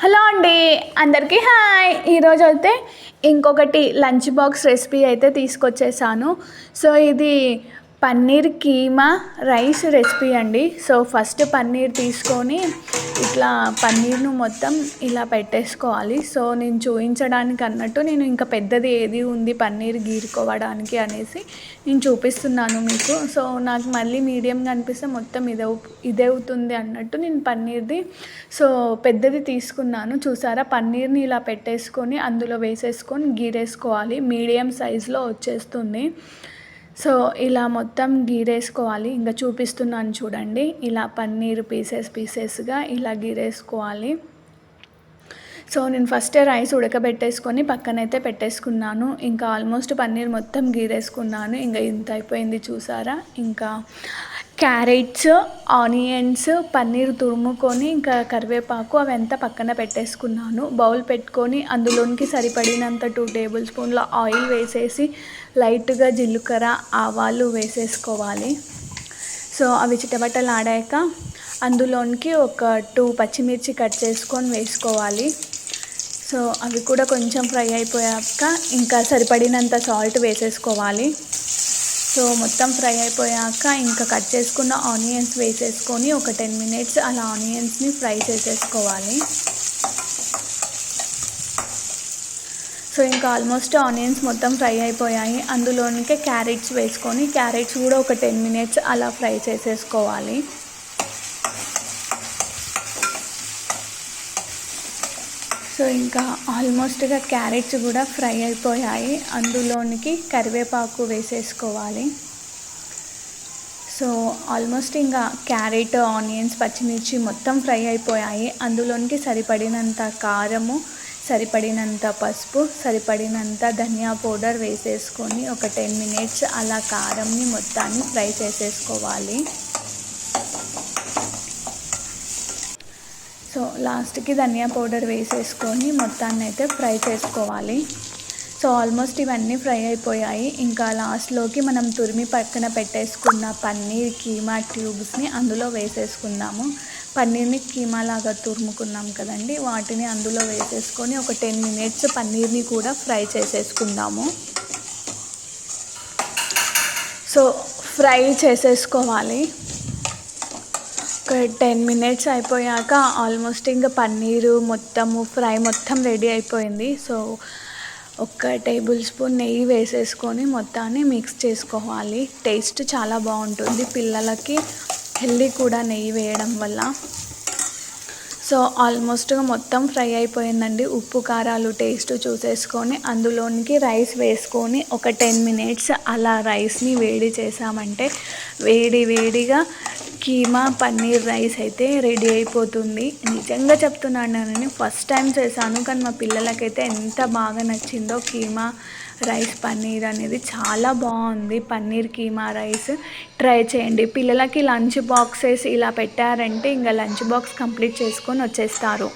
Hello అండి, అందరికీ hi. ఈరోజు అయితే ఇంకొకటి లంచ్ బాక్స్ రెసిపీ అయితే తీసుకొచ్చేసాను. సో ఇది పన్నీర్ కీమా రైస్ రెసిపీ అండి. సో ఫస్ట్ పన్నీర్ తీసుకొని ఇట్లా పన్నీర్ను మొత్తం ఇలా పెట్టేసుకోవాలి. సో నేను చూపించడానికి అన్నట్టు నేను ఇంకా పెద్దది ఏది ఉంది పన్నీర్ గీరుకోవడానికి అనేసి నేను చూపిస్తున్నాను మీకు. సో నాకు మళ్ళీ మీడియంగా అనిపిస్తే మొత్తం ఇదే అవుతుంది అన్నట్టు నేను పన్నీర్ది సో పెద్దది తీసుకున్నాను. చూసారా, పన్నీర్ని ఇలా పెట్టేసుకొని అందులో వేసేసుకొని గీరేసుకోవాలి. మీడియం సైజులో వచ్చేస్తుంది. సో ఇలా మొత్తం గీరేసుకోవాలి. ఇంకా చూపిస్తున్నాను చూడండి. ఇలా పన్నీర్ పీసెస్గా ఇలా గీరేసుకోవాలి. సో నేను ఫస్ట్ రైస్ ఉడకబెట్టేసుకొని పక్కనైతే పెట్టేసుకున్నాను. ఇంకా ఆల్మోస్ట్ పన్నీర్ మొత్తం గీరేసుకున్నాను. ఇంకా ఇంత అయిపోయింది చూసారా. ఇంకా క్యారెట్స్, ఆనియన్స్, పన్నీర్ తురుముకొని ఇంకా కరివేపాకు అవంతా పక్కన పెట్టేసుకున్నాను. బౌల్ పెట్టుకొని అందులోనికి సరిపడినంత 2 టేబుల్ స్పూన్ల ఆయిల్ వేసేసి లైట్గా జీలకర్ర, ఆవాలు వేసేసుకోవాలి. సో అవి చిటపటలాడాక అందులోనికి ఒక 2 పచ్చిమిర్చి కట్ చేసుకొని వేసుకోవాలి. సో అవి కూడా కొంచెం ఫ్రై అయిపోయాక ఇంకా సరిపడినంత సాల్ట్ వేసేసుకోవాలి. సో మొత్తం ఫ్రై అయిపోయాక ఇంకా కట్ చేసుకున్న ఆనియన్స్ వేసేసుకొని ఒక 10 మినిట్స్ అలా ఆనియన్స్ని ఫ్రై చేసేసుకోవాలి. సో ఇంకా ఆల్మోస్ట్ ఆనియన్స్ మొత్తం ఫ్రై అయిపోయాయి. అందులోనికే క్యారెట్స్ వేసుకొని క్యారెట్స్ కూడా ఒక 10 మినిట్స్ అలా ఫ్రై చేసేసుకోవాలి. సో ఇంకా ఆల్మోస్ట్గా క్యారెట్స్ కూడా ఫ్రై అయిపోయాయి. అందులోనికి కరివేపాకు వేసేసుకోవాలి. సో ఆల్మోస్ట్ ఇంకా క్యారెట్, ఆనియన్స్, పచ్చిమిర్చి మొత్తం ఫ్రై అయిపోయాయి. అందులోనికి సరిపడినంత కారము, సరిపడినంత పసుపు, సరిపడినంత ధనియా పౌడర్ వేసేసుకొని ఒక 10 మినిట్స్ అలా కారంని మొత్తాన్ని ఫ్రై చేసేసుకోవాలి. సో లాస్ట్కి ధనియా పౌడర్ వేసేసుకొని మొత్తాన్ని అయితే ఫ్రై చేసుకోవాలి. సో ఆల్మోస్ట్ ఇవన్నీ ఫ్రై అయిపోయాయి. ఇంకా లాస్ట్లోకి మనం తురిమి పక్కన పెట్టేసుకున్న పన్నీర్ కీమా క్యూబ్స్ని అందులో వేసేసుకుందాము. పన్నీర్ని కీమా లాగా తురుముకున్నాం కదండి, వాటిని అందులో వేసేసుకొని ఒక 10 మినిట్స్ పన్నీర్ని కూడా ఫ్రై చేసేసుకుందాము. సో ఫ్రై చేసేసుకోవాలి. ఒక 10 మినిట్స్ అయిపోయాక ఆల్మోస్ట్ ఇంకా పన్నీరు మొత్తము ఫ్రై మొత్తం రెడీ అయిపోయింది. సో ఒక టేబుల్ స్పూన్ నెయ్యి వేసేసుకొని మొత్తాన్ని మిక్స్ చేసుకోవాలి. టేస్ట్ చాలా బాగుంటుంది, పిల్లలకి హెల్దీ కూడా నెయ్యి వేయడం వల్ల. సో ఆల్మోస్ట్గా మొత్తం ఫ్రై అయిపోయిందండి. ఉప్పు కారాలు టేస్ట్ చూసేసుకొని అందులోనికి రైస్ వేసుకొని ఒక 10 మినిట్స్ అలా రైస్ని వేడి చేసామంటే వేడిగా కీమా పన్నీర్ రైస్ అయితే రెడీ అయిపోతుంది. నిజంగా చెప్తున్నాను, నేను ఫస్ట్ టైం చేశాను కానీ మా పిల్లలకైతే ఎంత బాగా నచ్చిందో. కీమా రైస్ పన్నీర్ అనేది చాలా బాగుంది. పన్నీర్ కీమా రైస్ ట్రై చేయండి. పిల్లలకి లంచ్ బాక్సెస్ ఇలా పెట్టారంటే ఇంకా లంచ్ బాక్స్ కంప్లీట్ చేసుకొని వచ్చేస్తారు.